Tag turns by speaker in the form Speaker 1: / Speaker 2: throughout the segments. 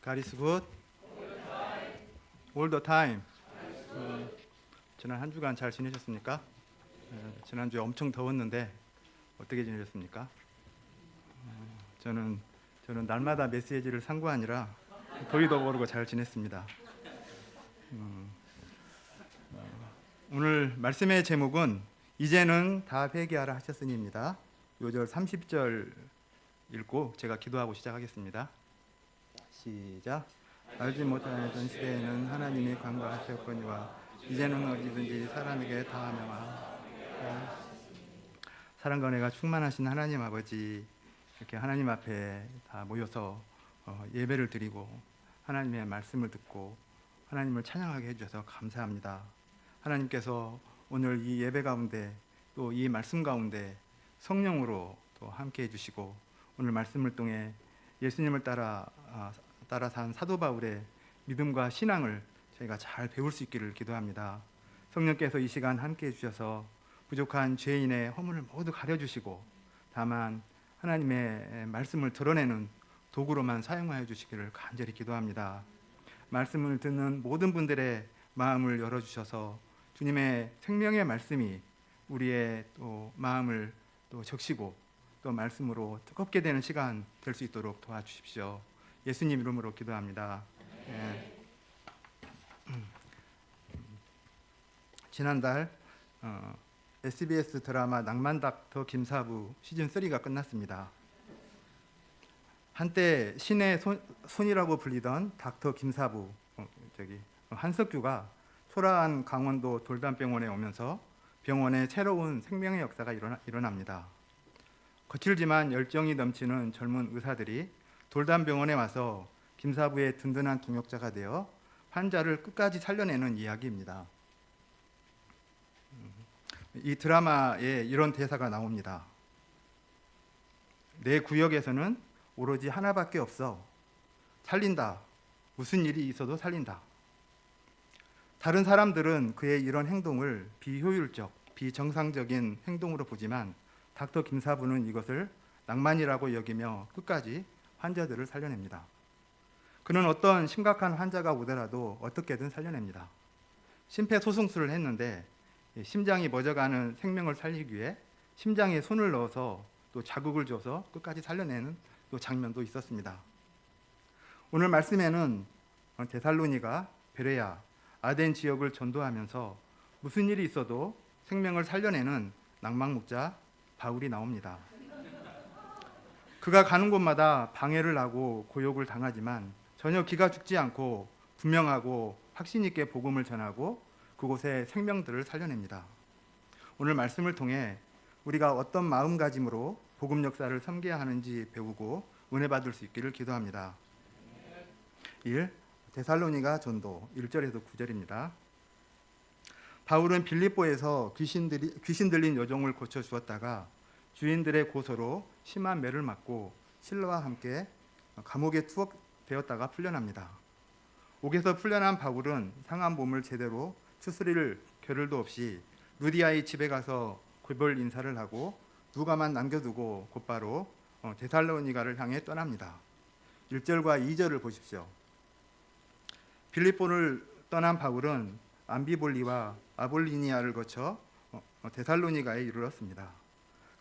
Speaker 1: God is good all the time. 지난 한 주간 잘 지내셨습니까? 지난주에 엄청 더웠는데 어떻게 지내셨습니까? 저는 날마다 메시지를 산 거 아니라 더위도 모르고 잘 지냈습니다. 오늘 말씀의 제목은 이제는 다 회개하라 하셨으니입니다. 요절 30절 읽고 제가 기도하고 시작하겠습니다. 시작. 알지 못하던 시대에는 하나님이 관가하셨거니와 이제는 어디든지 사람에게 다 명하라. 사랑과 은혜가 충만하신 하나님 아버지, 이렇게 하나님 앞에 다 모여서 예배를 드리고 하나님의 말씀을 듣고 하나님을 찬양하게 해주셔서 감사합니다. 하나님께서 오늘 이 예배 가운데 또 이 말씀 가운데 성령으로 또 함께 해주시고 오늘 말씀을 통해 예수님을 따라 산 사도 바울의 믿음과 신앙을 저희가 잘 배울 수 있기를 기도합니다. 성령께서 이 시간 함께 해주셔서 부족한 죄인의 허물을 모두 가려주시고 다만 하나님의 말씀을 드러내는 도구로만 사용하여 주시기를 간절히 기도합니다. 말씀을 듣는 모든 분들의 마음을 열어주셔서 주님의 생명의 말씀이 우리의 또 마음을 또 적시고 또 말씀으로 뜨겁게 되는 시간 될 수 있도록 도와주십시오. 예수님 이름으로 기도합니다. 지난달 SBS 드라마 낭만 닥터 김사부 시즌 3가 끝났습니다. 한때 신의 손이라고 불리던 닥터 김사부 한석규가 초라한 강원도 돌담병원에 오면서 병원에 새로운 생명의 역사가 일어납니다. 거칠지만 열정이 넘치는 젊은 의사들이 돌담병원에 와서 김사부의 든든한 동역자가 되어 환자를 끝까지 살려내는 이야기입니다. 이 드라마에 이런 대사가 나옵니다. 내 구역에서는 오로지 하나밖에 없어. 살린다. 무슨 일이 있어도 살린다. 다른 사람들은 그의 이런 행동을 비효율적, 비정상적인 행동으로 보지만 닥터 김사부는 이것을 낭만이라고 여기며 끝까지 환자들을 살려냅니다. 그는 어떤 심각한 환자가 오더라도 어떻게든 살려냅니다. 심폐소생술을 했는데 심장이 멎어가는 생명을 살리기 위해 심장에 손을 넣어서 또 자극을 줘서 끝까지 살려내는 또 장면도 있었습니다. 오늘 말씀에는 데살로니가, 베레아, 아덴 지역을 전도하면서 무슨 일이 있어도 생명을 살려내는 낭만 목자 바울이 나옵니다. 그가 가는 곳마다 방해를 하고 고욕을 당하지만 전혀 기가 죽지 않고 분명하고 확신 있게 복음을 전하고 그곳의 생명들을 살려냅니다. 오늘 말씀을 통해 우리가 어떤 마음가짐으로 복음 역사를 섬겨야 하는지 배우고 은혜 받을 수 있기를 기도합니다. 1. 데살로니가 전도 1절에서 9절입니다. 바울은 빌립보에서 귀신 들린 여종을 고쳐주었다가 주인들의 고소로 심한 매를 맞고 실로와 함께 감옥에 투옥되었다가 풀려납니다. 옥에서 풀려난 바울은 상한 몸을 제대로 추스릴 겨를도 없이 루디아의 집에 가서 고별 인사를 하고 누가만 남겨두고 곧바로 데살로니가를 향해 떠납니다. 1절과 2절을 보십시오. 빌립보를 떠난 바울은 암비볼리와 아볼리니아를 거쳐 데살로니가에 이르렀습니다.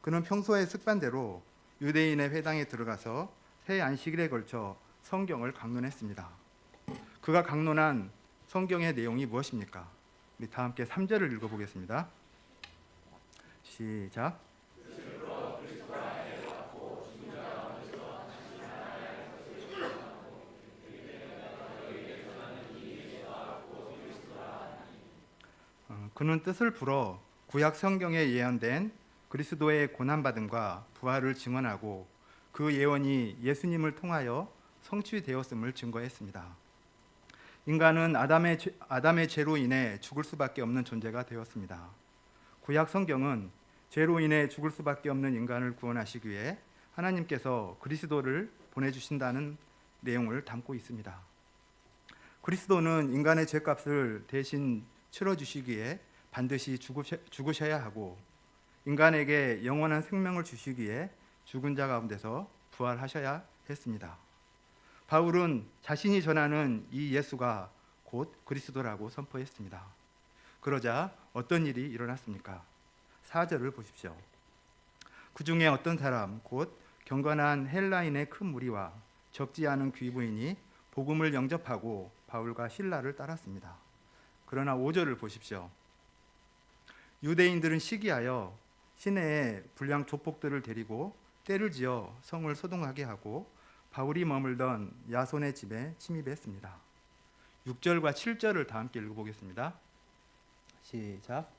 Speaker 1: 그는 평소의 습관대로 유대인의 회당에 들어가서 새 안식일에 걸쳐 성경을 강론했습니다. 그가 강론한 성경의 내용이 무엇입니까? 우리 다 함께 3절을 읽어보겠습니다. 시작. 그는 뜻을 풀어 구약 성경에 예언된 그리스도의 고난받음과 부활을 증언하고 그 예언이 예수님을 통하여 성취되었음을 증거했습니다. 인간은 아담의 죄로 인해 죽을 수밖에 없는 존재가 되었습니다. 구약 성경은 죄로 인해 죽을 수밖에 없는 인간을 구원하시기 위해 하나님께서 그리스도를 보내주신다는 내용을 담고 있습니다. 그리스도는 인간의 죄값을 대신 치러주시기에 반드시 죽으셔야 하고 인간에게 영원한 생명을 주시기에 죽은 자 가운데서 부활하셔야 했습니다. 바울은 자신이 전하는 이 예수가 곧 그리스도라고 선포했습니다. 그러자 어떤 일이 일어났습니까? 4절을 보십시오. 그 중에 어떤 사람 곧 경건한 헬라인의 큰 무리와 적지 않은 귀부인이 복음을 영접하고 바울과 실라를 따랐습니다. 그러나 5절을 보십시오. 유대인들은 시기하여 시내에 불량 조폭들을 데리고 떼를 지어 성을 소동하게 하고 바울이 머물던 야손의 집에 침입했습니다. 6절과 7절을 다 함께 읽어보겠습니다. 시작.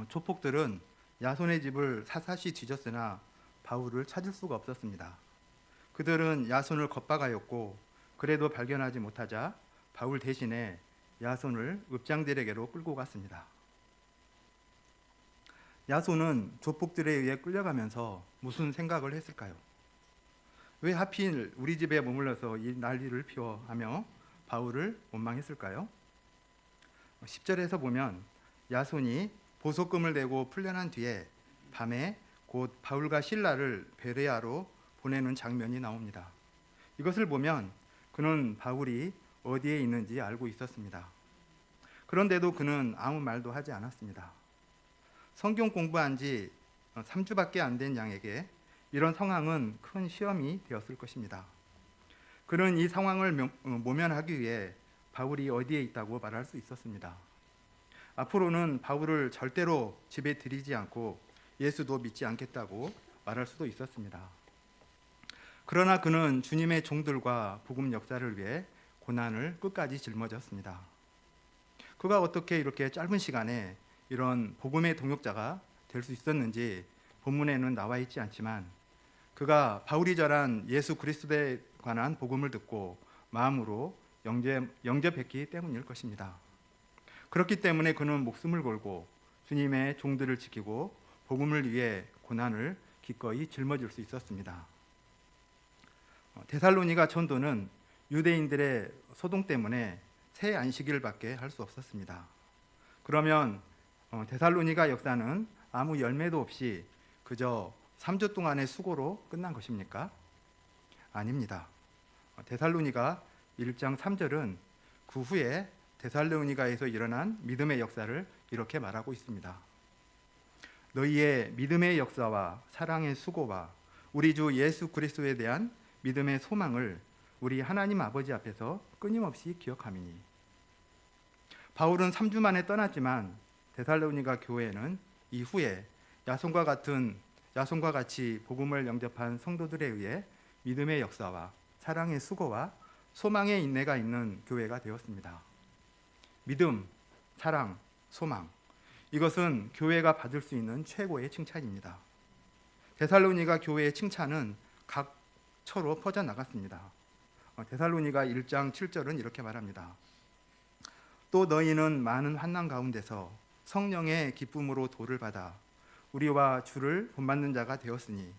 Speaker 1: 조폭들은 야손의 집을 사사시 뒤졌으나 바울을 찾을 수가 없었습니다. 그들은 야손을 겁박하였고 그래도 발견하지 못하자 바울 대신에 야손을 읍장들에게로 끌고 갔습니다. 야손은 조폭들에 의해 끌려가면서 무슨 생각을 했을까요? 왜 하필 우리 집에 머물러서 이 난리를 피워하며 바울을 원망했을까요? 10절에서 보면 야손이 보석금을 내고 풀려난 뒤에 밤에 곧 바울과 실라를 베레아로 보내는 장면이 나옵니다. 이것을 보면 그는 바울이 어디에 있는지 알고 있었습니다. 그런데도 그는 아무 말도 하지 않았습니다. 성경 공부한 지 3주밖에 안 된 양에게 이런 상황은 큰 시험이 되었을 것입니다. 그는 이 상황을 모면하기 위해 바울이 어디에 있다고 말할 수 있었습니다. 앞으로는 바울을 절대로 집에 들이지 않고 예수도 믿지 않겠다고 말할 수도 있었습니다. 그러나 그는 주님의 종들과 복음 역사를 위해 고난을 끝까지 짊어졌습니다. 그가 어떻게 이렇게 짧은 시간에 이런 복음의 동역자가 될 수 있었는지 본문에는 나와 있지 않지만 그가 바울이 전한 예수 그리스도에 관한 복음을 듣고 마음으로 영접했기 때문일 것입니다. 그렇기 때문에 그는 목숨을 걸고 주님의 종들을 지키고 복음을 위해 고난을 기꺼이 짊어질 수 있었습니다. 데살로니가 전도는 유대인들의 소동 때문에 새 안식일밖에 할 수 없었습니다. 그러면 데살로니가 역사는 아무 열매도 없이 그저 3주 동안의 수고로 끝난 것입니까? 아닙니다. 데살로니가 1장 3절은 그 후에 데살로니가에서 일어난 믿음의 역사를 이렇게 말하고 있습니다. 너희의 믿음의 역사와 사랑의 수고와 우리 주 예수 그리스도에 대한 믿음의 소망을 우리 하나님 아버지 앞에서 끊임없이 기억함이니. 바울은 3주 만에 떠났지만 데살로니가 교회는 이후에 야손과 같이 복음을 영접한 성도들에 의해 믿음의 역사와 사랑의 수고와 소망의 인내가 있는 교회가 되었습니다. 믿음, 사랑, 소망, 이것은 교회가 받을 수 있는 최고의 칭찬입니다. 데살로니가 교회의 칭찬은 각 처로 퍼져나갔습니다. 데살로니가 1장 7절은 이렇게 말합니다. 또 너희는 많은 환난 가운데서 성령의 기쁨으로 도를 받아 우리와 주를 본받는 자가 되었으니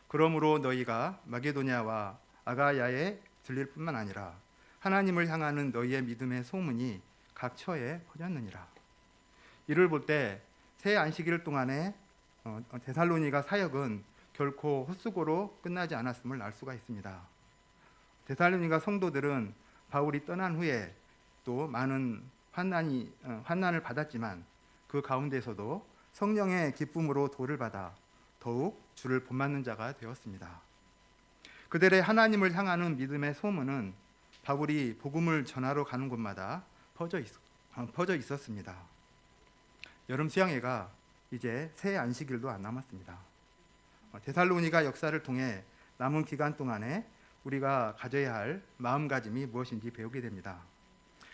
Speaker 1: 그러므로 너희가 마게도냐와 아가야에 들릴 뿐만 아니라 하나님을 향하는 너희의 믿음의 소문이 각 처에 퍼졌느니라. 이를 볼 때 새 안식일 동안에 데살로니가 사역은 결코 헛수고로 끝나지 않았음을 알 수가 있습니다. 데살로니가 성도들은 바울이 떠난 후에 또 많은 환난을 받았지만 그 가운데서도 성령의 기쁨으로 도를 받아 더욱 주를 본받는 자가 되었습니다. 그들의 하나님을 향하는 믿음의 소문은 바울이 복음을 전하러 가는 곳마다 퍼져 있었습니다. 여름 수양회가 이제 새 안식일도 안 남았습니다. 데살로니가 역사를 통해 남은 기간 동안에 우리가 가져야 할 마음가짐이 무엇인지 배우게 됩니다.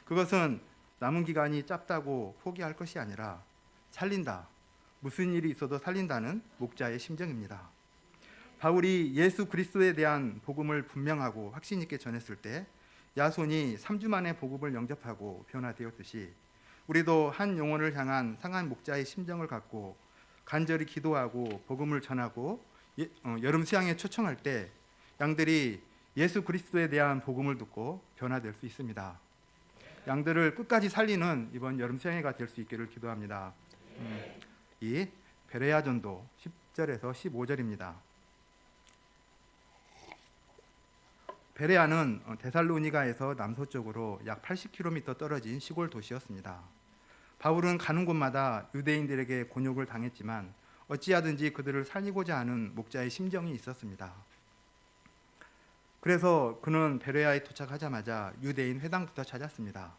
Speaker 1: 그것은 남은 기간이 짧다고 포기할 것이 아니라 살린다, 무슨 일이 있어도 살린다는 목자의 심정입니다. 바울이 예수 그리스도에 대한 복음을 분명하고 확신 있게 전했을 때 야손이 3주 만에 복음을 영접하고 변화되었듯이 우리도 한 영혼을 향한 상한 목자의 심정을 갖고 간절히 기도하고 복음을 전하고 여름 수양에 초청할 때 양들이 예수 그리스도에 대한 복음을 듣고 변화될 수 있습니다. 양들을 끝까지 살리는 이번 여름 수양회가 될 수 있기를 기도합니다. 이 베레아 전도 10절에서 15절입니다. 베레아는 데살로니가에서 남서쪽으로 약 80km 떨어진 시골 도시였습니다. 바울은 가는 곳마다 유대인들에게 곤욕을 당했지만 어찌하든지 그들을 살리고자 하는 목자의 심정이 있었습니다. 그래서 그는 베레아에 도착하자마자 유대인 회당부터 찾았습니다.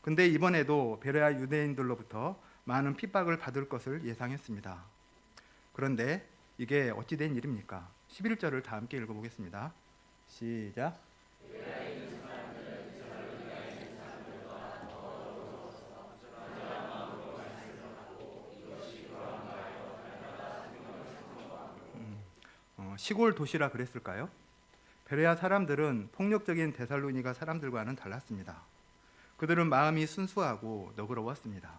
Speaker 1: 근데 이번에도 베레아 유대인들로부터 많은 핍박을 받을 것을 예상했습니다. 그런데 이게 어찌 된 일입니까? 11절을 다 함께 읽어보겠습니다. 시작. 시골 도시라 그랬을까요? 베레아 사람들은 폭력적인 데살로니가 사람들과는 달랐습니다. 그들은 마음이 순수하고 너그러웠습니다.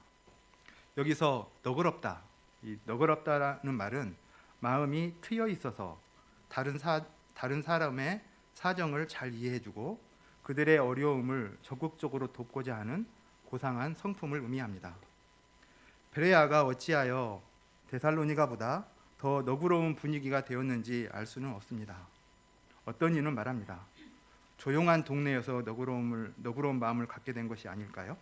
Speaker 1: 여기서 너그럽다, 이 너그럽다라는 말은 마음이 트여 있어서 다른 사람의 사정을 잘 이해해주고 그들의 어려움을 적극적으로 돕고자 하는 고상한 성품을 의미합니다. 베레아가 어찌하여 데살로니가보다 더 너그러운 분위기가 되었는지 알 수는 없습니다. 어떤 이는 말합니다. 조용한 동네여서 너그러운 마음을 갖게 된 것이 아닐까요?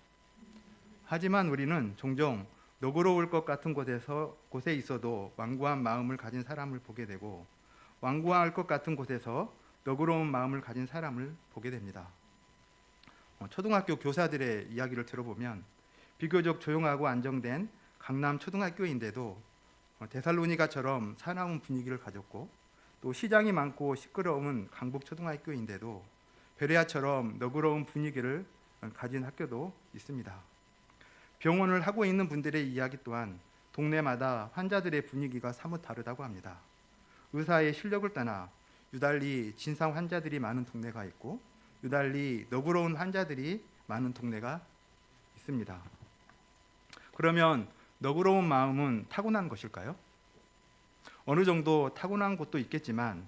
Speaker 1: 하지만 우리는 종종 너그러울 것 같은 곳에 있어도 완고한 마음을 가진 사람을 보게 되고 완고할 것 같은 곳에서 너그러운 마음을 가진 사람을 보게 됩니다. 초등학교 교사들의 이야기를 들어보면 비교적 조용하고 안정된 강남 초등학교인데도 데살로니가처럼 사나운 분위기를 가졌고 또 시장이 많고 시끄러운 강북 초등학교인데도 베레아처럼 너그러운 분위기를 가진 학교도 있습니다. 병원을 하고 있는 분들의 이야기 또한 동네마다 환자들의 분위기가 사뭇 다르다고 합니다. 의사의 실력을 떠나 유달리 진상 환자들이 많은 동네가 있고 유달리 너그러운 환자들이 많은 동네가 있습니다. 그러면 너그러운 마음은 타고난 것일까요? 어느 정도 타고난 곳도 있겠지만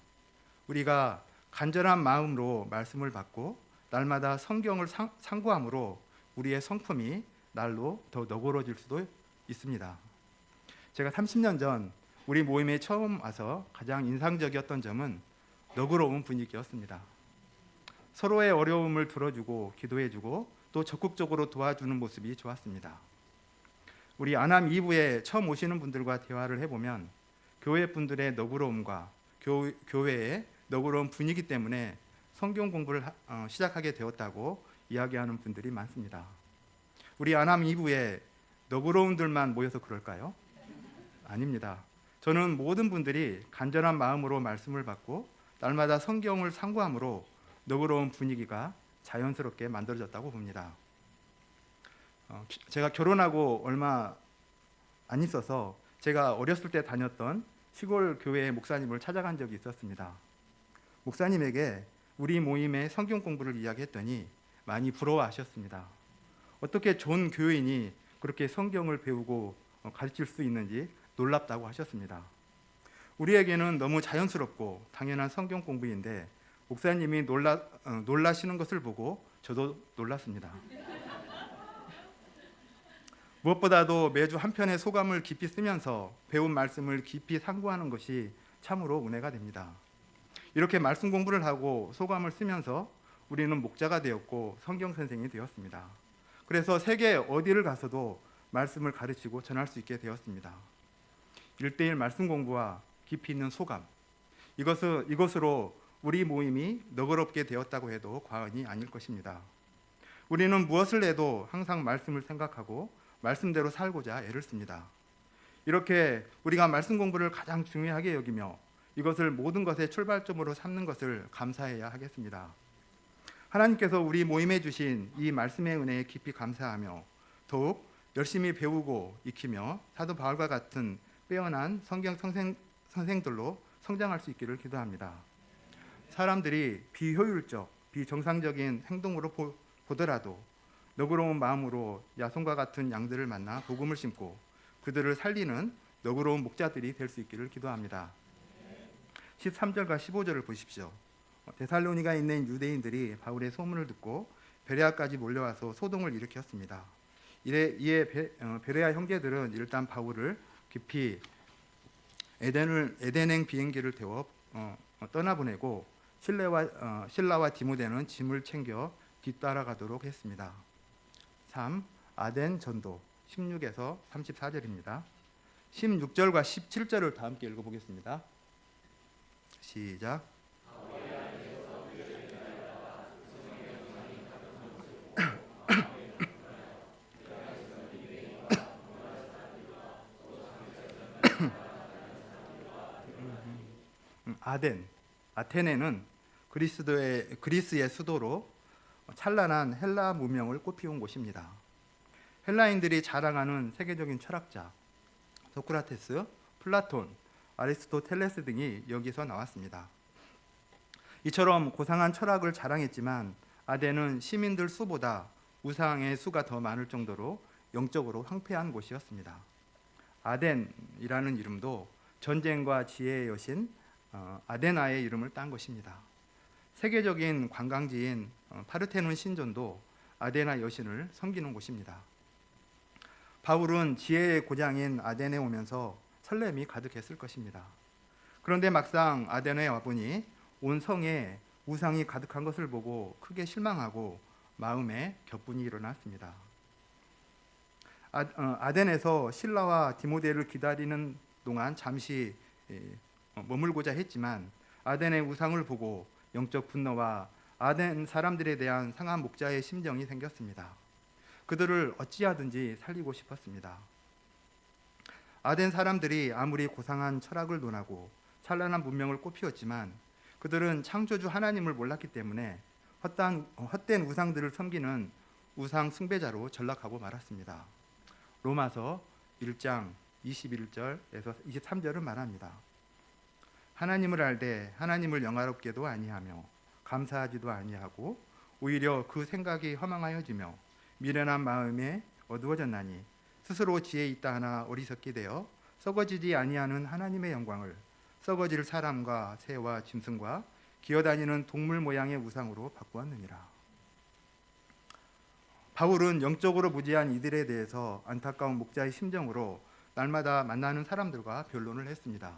Speaker 1: 우리가 간절한 마음으로 말씀을 받고 날마다 성경을 상고함으로 우리의 성품이 날로 더 너그러워질 수도 있습니다. 제가 30년 전 우리 모임에 처음 와서 가장 인상적이었던 점은 너그러운 분위기였습니다. 서로의 어려움을 들어주고 기도해주고 또 적극적으로 도와주는 모습이 좋았습니다. 우리 안암 2부에 처음 오시는 분들과 대화를 해보면 교회 분들의 너그러움과 교회의 너그러운 분위기 때문에 성경 공부를 시작하게 되었다고 이야기하는 분들이 많습니다. 우리 안암 2부에 너그러운들만 모여서 그럴까요? 아닙니다. 저는 모든 분들이 간절한 마음으로 말씀을 받고 날마다 성경을 상고함으로 너그러운 분위기가 자연스럽게 만들어졌다고 봅니다. 제가 결혼하고 얼마 안 있어서 제가 어렸을 때 다녔던 시골 교회 목사님을 찾아간 적이 있었습니다. 목사님에게 우리 모임의 성경 공부를 이야기했더니 많이 부러워하셨습니다. 어떻게 좋은 교인이 그렇게 성경을 배우고 가르칠 수 있는지 놀랍다고 하셨습니다. 우리에게는 너무 자연스럽고 당연한 성경 공부인데 목사님이 놀라시는 것을 보고 저도 놀랐습니다. 무엇보다도 매주 한 편의 소감을 깊이 쓰면서 배운 말씀을 깊이 상고하는 것이 참으로 은혜가 됩니다. 이렇게 말씀 공부를 하고 소감을 쓰면서 우리는 목자가 되었고 성경 선생이 되었습니다. 그래서 세계 어디를 가서도 말씀을 가르치고 전할 수 있게 되었습니다. 1:1 말씀 공부와 깊이 있는 소감, 이것으로 우리 모임이 너그럽게 되었다고 해도 과언이 아닐 것입니다. 우리는 무엇을 해도 항상 말씀을 생각하고 말씀대로 살고자 애를 씁니다. 이렇게 우리가 말씀 공부를 가장 중요하게 여기며 이것을 모든 것의 출발점으로 삼는 것을 감사해야 하겠습니다. 하나님께서 우리 모임에 주신 이 말씀의 은혜에 깊이 감사하며 더욱 열심히 배우고 익히며 사도 바울과 같은 빼어난 성경 선생들로 성장할 수 있기를 기도합니다. 사람들이 비효율적, 비정상적인 행동으로 보더라도 너그러운 마음으로 야손과 같은 양들을 만나 복음을 심고 그들을 살리는 너그러운 목자들이 될 수 있기를 기도합니다. 13절과 15절을 보십시오. 데살로니가에 있는 유대인들이 바울의 소문을 듣고 베레아까지 몰려와서 소동을 일으켰습니다. 이에 베레아 형제들은 일단 바울을 깊이 에덴행 비행기를 태워 떠나보내고 실라와 디모데는 짐을 챙겨 뒤따라가도록 했습니다. 3. 아덴 전도 16에서 34절입니다. 16절과 17절을 다 함께 읽어보겠습니다. 시작. 아테네는 그리스의 수도로 찬란한 헬라 문명을 꽃피운 곳입니다. 헬라인들이 자랑하는 세계적인 철학자 소크라테스, 플라톤, 아리스토텔레스 등이 여기서 나왔습니다. 이처럼 고상한 철학을 자랑했지만 아덴은 시민들 수보다 우상의 수가 더 많을 정도로 영적으로 황폐한 곳이었습니다. 아덴이라는 이름도 전쟁과 지혜의 여신 아데나의 이름을 딴 것입니다. 세계적인 관광지인 파르테논 신전도 아데나 여신을 섬기는 곳입니다. 바울은 지혜의 고장인 아덴에 오면서 설렘이 가득했을 것입니다. 그런데 막상 아덴에 와보니 온 성에 우상이 가득한 것을 보고 크게 실망하고 마음에 격분이 일어났습니다. 아덴에서 실라와 디모데를 기다리는 동안 잠시 머물고자 했지만 아덴의 우상을 보고 영적 분노와 아덴 사람들에 대한 상한 목자의 심정이 생겼습니다. 그들을 어찌하든지 살리고 싶었습니다. 아덴 사람들이 아무리 고상한 철학을 논하고 찬란한 문명을 꽃피웠지만 그들은 창조주 하나님을 몰랐기 때문에 헛된 우상들을 섬기는 우상 숭배자로 전락하고 말았습니다. 로마서 1장 21절에서 23절은 말합니다. 하나님을 알되 하나님을 영화롭게도 아니하며 감사하지도 아니하고 오히려 그 생각이 허망하여지며 미련한 마음에 어두워졌나니 스스로 지혜 있다 하나 어리석게 되어 썩어지지 아니하는 하나님의 영광을 썩어질 사람과 새와 짐승과 기어다니는 동물 모양의 우상으로 바꾸었느니라. 바울은 영적으로 무지한 이들에 대해서 안타까운 목자의 심정으로 날마다 만나는 사람들과 변론을 했습니다.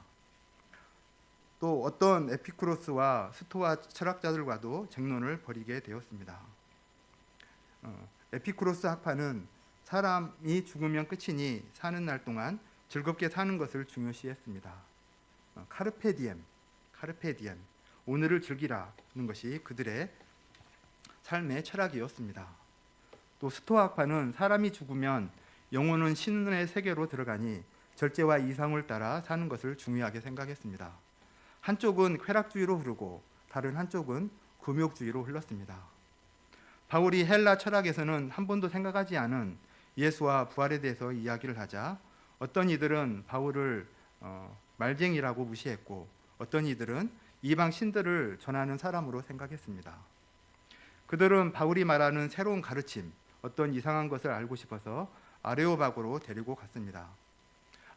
Speaker 1: 또 어떤 에피쿠로스와 스토아 철학자들과도 쟁론을 벌이게 되었습니다. 에피쿠로스 학파는 사람이 죽으면 끝이니 사는 날 동안 즐겁게 사는 것을 중요시했습니다. 카르페 디엠, 오늘을 즐기라는 것이 그들의 삶의 철학이었습니다. 또 스토아 학파는 사람이 죽으면 영혼은 신의 세계로 들어가니 절제와 이상을 따라 사는 것을 중요하게 생각했습니다. 한쪽은 쾌락주의로 흐르고 다른 한쪽은 금욕주의로 흘렀습니다. 바울이 헬라 철학에서는 한 번도 생각하지 않은 예수와 부활에 대해서 이야기를 하자 어떤 이들은 바울을 말쟁이라고 무시했고 어떤 이들은 이방 신들을 전하는 사람으로 생각했습니다. 그들은 바울이 말하는 새로운 가르침, 어떤 이상한 것을 알고 싶어서 아레오바고로 데리고 갔습니다.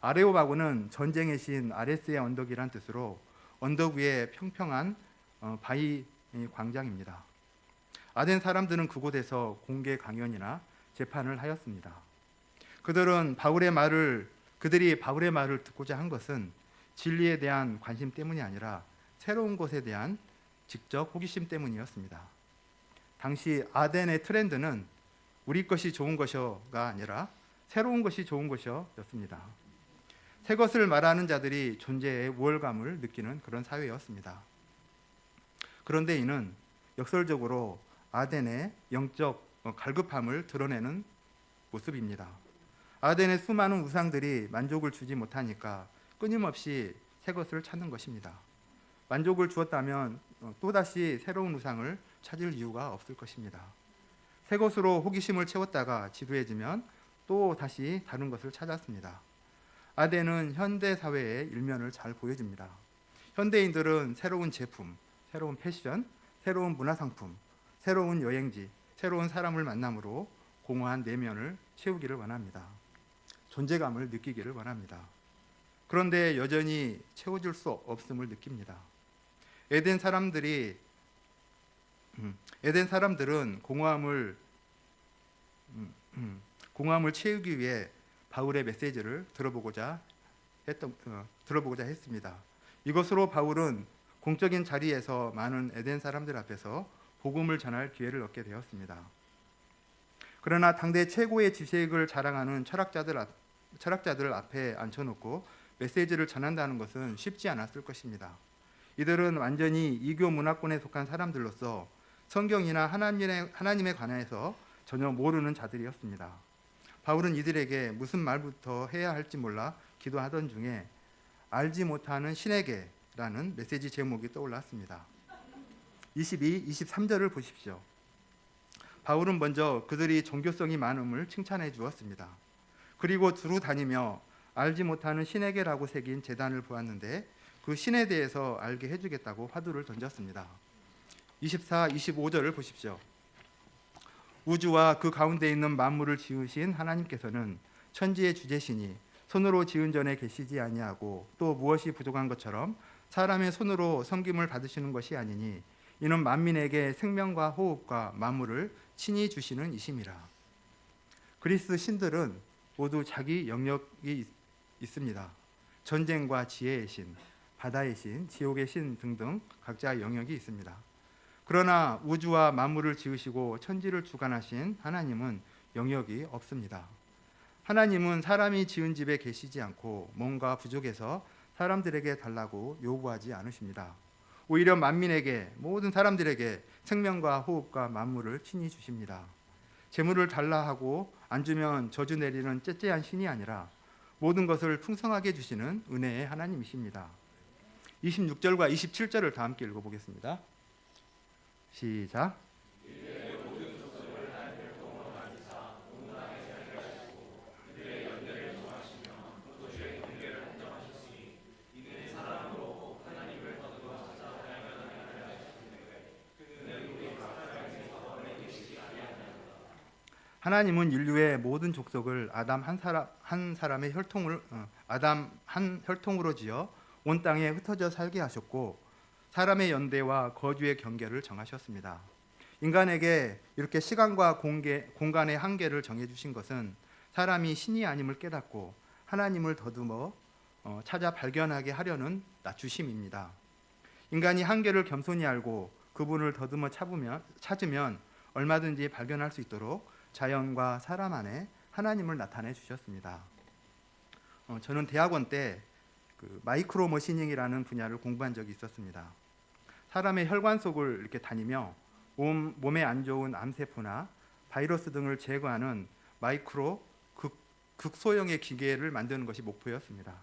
Speaker 1: 아레오바고는 전쟁의 신 아레스의 언덕이란 뜻으로 언덕 위에 평평한 바위 광장입니다. 아덴 사람들은 그곳에서 공개 강연이나 재판을 하였습니다. 그들이 바울의 말을 듣고자 한 것은 진리에 대한 관심 때문이 아니라 새로운 것에 대한 직접 호기심 때문이었습니다. 당시 아덴의 트렌드는 우리 것이 좋은 것이가 아니라 새로운 것이 좋은 것이었습니다. 새 것을 말하는 자들이 존재의 우월감을 느끼는 그런 사회였습니다. 그런데 이는 역설적으로 아덴의 영적 갈급함을 드러내는 모습입니다. 아덴의 수많은 우상들이 만족을 주지 못하니까 끊임없이 새 것을 찾는 것입니다. 만족을 주었다면 또다시 새로운 우상을 찾을 이유가 없을 것입니다. 새 것으로 호기심을 채웠다가 지루해지면 또 다시 다른 것을 찾았습니다. 아덴은 현대 사회의 일면을 잘 보여줍니다. 현대인들은 새로운 제품, 새로운 패션, 새로운 문화상품, 새로운 여행지, 새로운 사람을 만남으로 공허한 내면을 채우기를 원합니다. 존재감을 느끼기를 원합니다. 그런데 여전히 채워줄 수 없음을 느낍니다. 에덴 사람들은 공허함을 채우기 위해 바울의 메시지를 들어보고자 했습니다. 이것으로 바울은 공적인 자리에서 많은 에덴 사람들 앞에서 복음을 전할 기회를 얻게 되었습니다. 그러나 당대 최고의 지식을 자랑하는 철학자들 앞에 앉혀놓고 메시지를 전한다는 것은 쉽지 않았을 것입니다. 이들은 완전히 이교 문화권에 속한 사람들로서 성경이나 하나님에 관해서 전혀 모르는 자들이었습니다. 바울은 이들에게 무슨 말부터 해야 할지 몰라 기도하던 중에 알지 못하는 신에게라는 메시지 제목이 떠올랐습니다. 22, 23절을 보십시오. 바울은 먼저 그들이 종교성이 많음을 칭찬해 주었습니다. 그리고 두루 다니며 알지 못하는 신에게라고 새긴 제단을 보았는데 그 신에 대해서 알게 해주겠다고 화두를 던졌습니다. 24, 25절을 보십시오. 우주와 그 가운데 있는 만물을 지으신 하나님께서는 천지의 주재신이 손으로 지은 전에 계시지 아니하고 또 무엇이 부족한 것처럼 사람의 손으로 섬김을 받으시는 것이 아니니 이는 만민에게 생명과 호흡과 만물을 친히 주시는 이심이라. 그리스 신들은 모두 자기 영역이 있습니다. 전쟁과 지혜의 신, 바다의 신, 지옥의 신 등등 각자 영역이 있습니다. 그러나 우주와 만물을 지으시고 천지를 주관하신 하나님은 영역이 없습니다. 하나님은 사람이 지은 집에 계시지 않고 뭔가 부족해서 사람들에게 달라고 요구하지 않으십니다. 오히려 만민에게, 모든 사람들에게 생명과 호흡과 만물을 친히 주십니다. 재물을 달라 하고 안 주면 저주 내리는 째째한 신이 아니라 모든 것을 풍성하게 주시는 은혜의 하나님이십니다. 26절과 27절을 다 함께 읽어보겠습니다. 시작. 하나님은 인류의 모든 족속을 아담 한 사람의 아담 한 혈통으로 지어 온 땅에 흩어져 살게 하셨고 사람의 연대와 거주의 경계를 정하셨습니다. 인간에게 이렇게 시간과 공간의 한계를 정해주신 것은 사람이 신이 아님을 깨닫고 하나님을 더듬어 찾아 발견하게 하려는 낮추심입니다. 인간이 한계를 겸손히 알고 그분을 더듬어 찾으면 얼마든지 발견할 수 있도록 자연과 사람 안에 하나님을 나타내 주셨습니다. 저는 대학원 때 마이크로 머시닝이라는 분야를 공부한 적이 있었습니다. 사람의 혈관 속을 이렇게 다니며 몸에 안 좋은 암세포나 바이러스 등을 제거하는 마이크로 극소형의 기계를 만드는 것이 목표였습니다.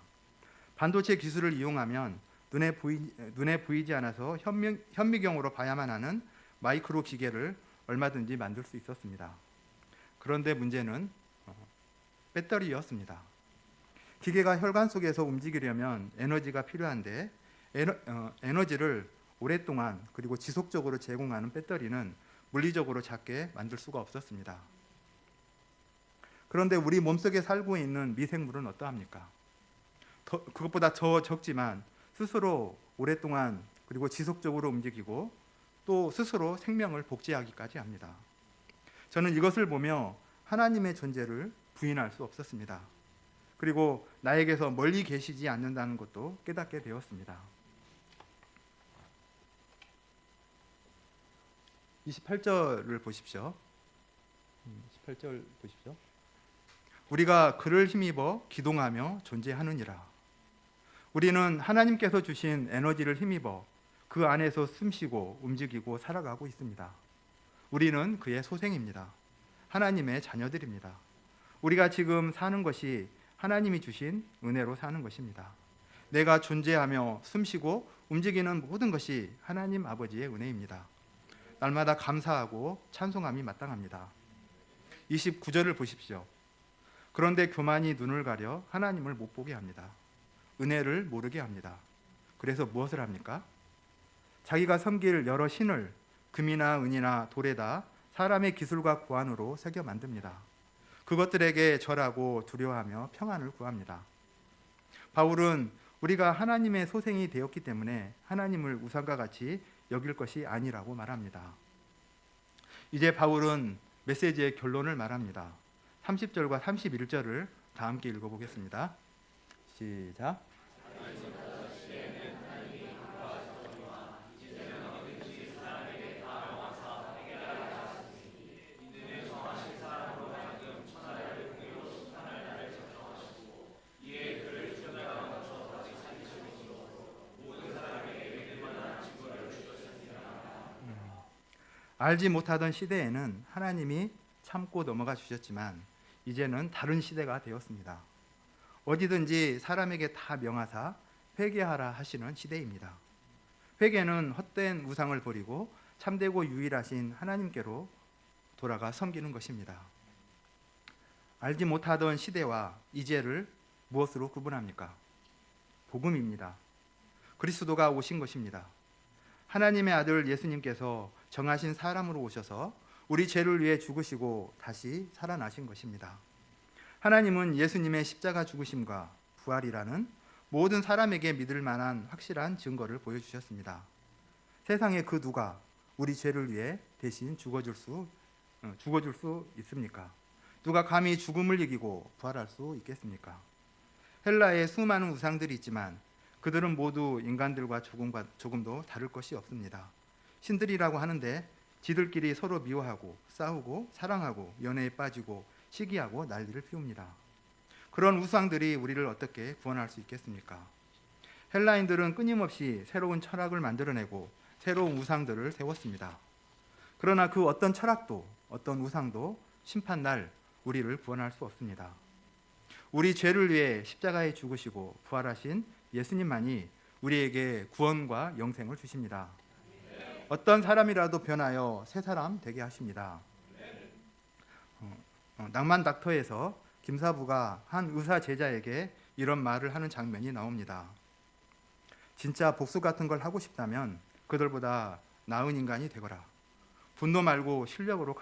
Speaker 1: 반도체 기술을 이용하면 눈에 보이지 않아서 현미경으로 봐야만 하는 마이크로 기계를 얼마든지 만들 수 있었습니다. 그런데 문제는 배터리였습니다. 기계가 혈관 속에서 움직이려면 에너지가 필요한데 에너지를 오랫동안 그리고 지속적으로 제공하는 배터리는 물리적으로 작게 만들 수가 없었습니다. 그런데 우리 몸속에 살고 있는 미생물은 어떠합니까? 그것보다 더 적지만 스스로 오랫동안 그리고 지속적으로 움직이고 또 스스로 생명을 복제하기까지 합니다. 저는 이것을 보며 하나님의 존재를 부인할 수 없었습니다. 그리고 나에게서 멀리 계시지 않는다는 것도 깨닫게 되었습니다. 28절을 보십시오. 28절 보십시오. 우리가 그를 힘입어 기동하며 존재하느니라. 우리는 하나님께서 주신 에너지를 힘입어 그 안에서 숨쉬고 움직이고 살아가고 있습니다. 우리는 그의 소생입니다. 하나님의 자녀들입니다. 우리가 지금 사는 것이 하나님이 주신 은혜로 사는 것입니다. 내가 존재하며 숨쉬고 움직이는 모든 것이 하나님 아버지의 은혜입니다. 날마다 감사하고 찬송함이 마땅합니다. 29절을 보십시오. 그런데 교만이 눈을 가려 하나님을 못 보게 합니다. 은혜를 모르게 합니다. 그래서 무엇을 합니까? 자기가 섬길 여러 신을 금이나 은이나 돌에다 사람의 기술과 고안으로 새겨 만듭니다. 그것들에게 절하고 두려워하며 평안을 구합니다. 바울은 우리가 하나님의 소생이 되었기 때문에 하나님을 우상과 같이 여길 것이 아니라고 말합니다. 이제 바울은 메시지의 결론을 말합니다. 30절과 31절을 다 함께 읽어보겠습니다. 시작. 알지 못하던 시대에는 하나님이 참고 넘어가 주셨지만 이제는 다른 시대가 되었습니다. 어디든지 사람에게 다 명하사 회개하라 하시는 시대입니다. 회개는 헛된 우상을 버리고 참되고 유일하신 하나님께로 돌아가 섬기는 것입니다. 알지 못하던 시대와 이제를 무엇으로 구분합니까? 복음입니다. 그리스도가 오신 것입니다. 하나님의 아들 예수님께서 정하신 사람으로 오셔서 우리 죄를 위해 죽으시고 다시 살아나신 것입니다. 하나님은 예수님의 십자가 죽으심과 부활이라는 모든 사람에게 믿을 만한 확실한 증거를 보여주셨습니다. 세상에 그 누가 우리 죄를 위해 대신 죽어줄 수 있습니까? 누가 감히 죽음을 이기고 부활할 수 있겠습니까? 헬라에 수많은 우상들이 있지만 그들은 모두 인간들과 조금도 다를 것이 없습니다. 신들이라고 하는데 지들끼리 서로 미워하고 싸우고 사랑하고 연애에 빠지고 시기하고 난리를 피웁니다. 그런 우상들이 우리를 어떻게 구원할 수 있겠습니까? 헬라인들은 끊임없이 새로운 철학을 만들어내고 새로운 우상들을 세웠습니다. 그러나 그 어떤 철학도 어떤 우상도 심판날 우리를 구원할 수 없습니다. 우리 죄를 위해 십자가에 죽으시고 부활하신 예수님만이 우리에게 구원과 영생을 주십니다. 어떤 사람이라도 변하여 새 사람 되게 하십니다. 낭만 닥터에서 김사부가 한 의사 제자에게 이런 말을 하는 장면이 나옵니다. 진짜 복수 같은 걸 하고 싶다면 그들보다 나은 인간이 되거라. 분노 말고 실력으로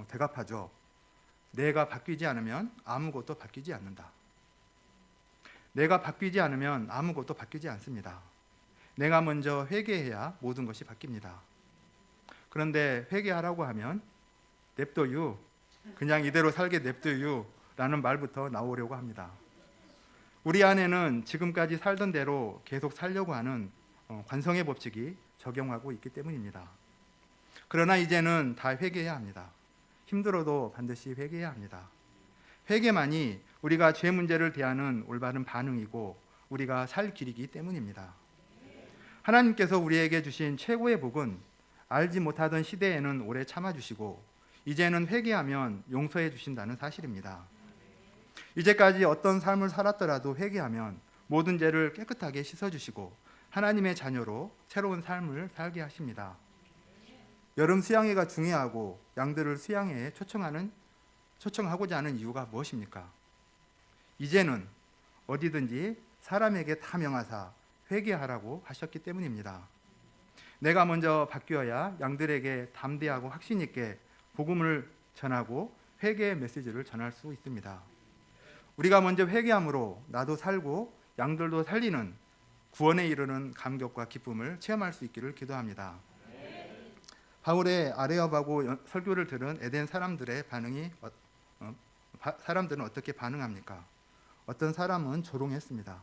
Speaker 1: 대갚아줘. 내가 바뀌지 않으면 아무것도 바뀌지 않는다. 내가 바뀌지 않으면 아무것도 바뀌지 않습니다. 내가 먼저 회개해야 모든 것이 바뀝니다. 그런데 회개하라고 하면 냅둬유, 그냥 이대로 살게 냅둬유 라는 말부터 나오려고 합니다. 우리 안에는 지금까지 살던 대로 계속 살려고 하는 관성의 법칙이 적용하고 있기 때문입니다. 그러나 이제는 다 회개해야 합니다. 힘들어도 반드시 회개해야 합니다. 회개만이 우리가 죄 문제를 대하는 올바른 반응이고 우리가 살 길이기 때문입니다. 하나님께서 우리에게 주신 최고의 복은 알지 못하던 시대에는 오래 참아주시고 이제는 회개하면 용서해 주신다는 사실입니다. 이제까지 어떤 삶을 살았더라도 회개하면 모든 죄를 깨끗하게 씻어주시고 하나님의 자녀로 새로운 삶을 살게 하십니다. 여름 수양회가 중요하고 양들을 수양회에 초청하고자 하는 이유가 무엇입니까? 이제는 어디든지 사람에게 다 명하사 회개하라고 하셨기 때문입니다. 내가 먼저 바뀌어야 양들에게 담대하고 확신 있게 복음을 전하고 회개의 메시지를 전할 수 있습니다. 우리가 먼저 회개함으로 나도 살고 양들도 살리는 구원에 이르는 감격과 기쁨을 체험할 수 있기를 기도합니다. 바울의 아레오바고 설교를 들은 에덴 사람들의 사람들은 어떻게 반응합니까? 어떤 사람은 조롱했습니다.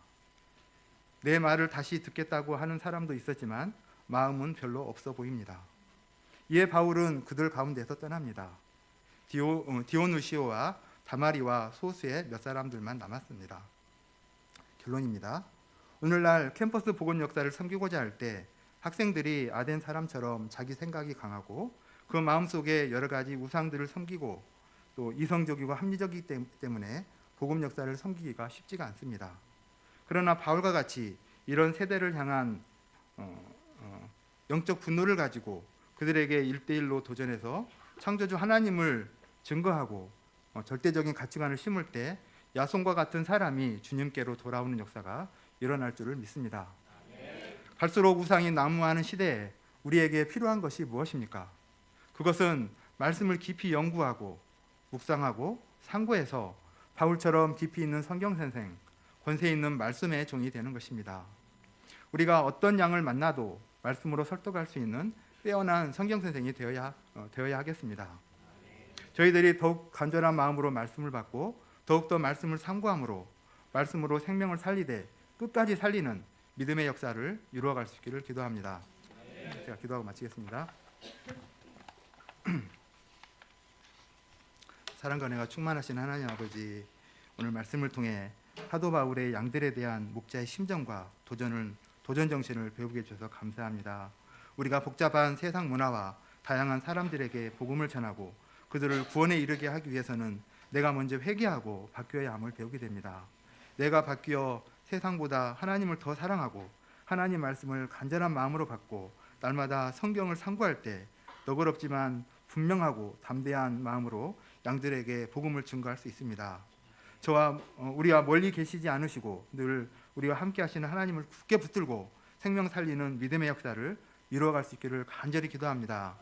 Speaker 1: 내 말을 다시 듣겠다고 하는 사람도 있었지만 마음은 별로 없어 보입니다. 이에 바울은 그들 가운데서 떠납니다. 디오누시오와 다마리와 소수의 몇 사람들만 남았습니다. 결론입니다. 오늘날 캠퍼스 복음 역사를 섬기고자 할 때 학생들이 아덴 사람처럼 자기 생각이 강하고 그 마음속에 여러 가지 우상들을 섬기고 또 이성적이고 합리적이기 때문에 복음 역사를 섬기기가 쉽지가 않습니다. 그러나 바울과 같이 이런 세대를 향한 영적 분노를 가지고 그들에게 1대1로 도전해서 창조주 하나님을 증거하고 절대적인 가치관을 심을 때 야손과 같은 사람이 주님께로 돌아오는 역사가 일어날 줄을 믿습니다. 갈수록 우상이 난무하는 시대에 우리에게 필요한 것이 무엇입니까? 그것은 말씀을 깊이 연구하고 묵상하고 상고해서 바울처럼 깊이 있는 성경 선생, 권세 있는 말씀의 종이 되는 것입니다. 우리가 어떤 양을 만나도 말씀으로 설득할 수 있는 빼어난 성경 선생이 되어야 하겠습니다. 저희들이 더욱 간절한 마음으로 말씀을 받고 더욱더 말씀을 상고함으로 말씀으로 생명을 살리되 끝까지 살리는 믿음의 역사를 이루어갈 수 있기를 기도합니다. 제가 기도하고 마치겠습니다. 사랑과 은혜가 충만하신 하나님 아버지, 오늘 말씀을 통해 사도 바울의 양들에 대한 목자의 심정과 도전 정신을 배우게 해주셔서 감사합니다. 우리가 복잡한 세상 문화와 다양한 사람들에게 복음을 전하고 그들을 구원에 이르게 하기 위해서는 내가 먼저 회개하고 바뀌어야 함을 배우게 됩니다. 내가 바뀌어 세상보다 하나님을 더 사랑하고 하나님 말씀을 간절한 마음으로 받고 날마다 성경을 상고할 때 너그럽지만 분명하고 담대한 마음으로 양들에게 복음을 증거할 수 있습니다. 우리와 멀리 계시지 않으시고 늘 우리와 함께 하시는 하나님을 굳게 붙들고 생명 살리는 믿음의 역사를 이루어갈 수 있기를 간절히 기도합니다.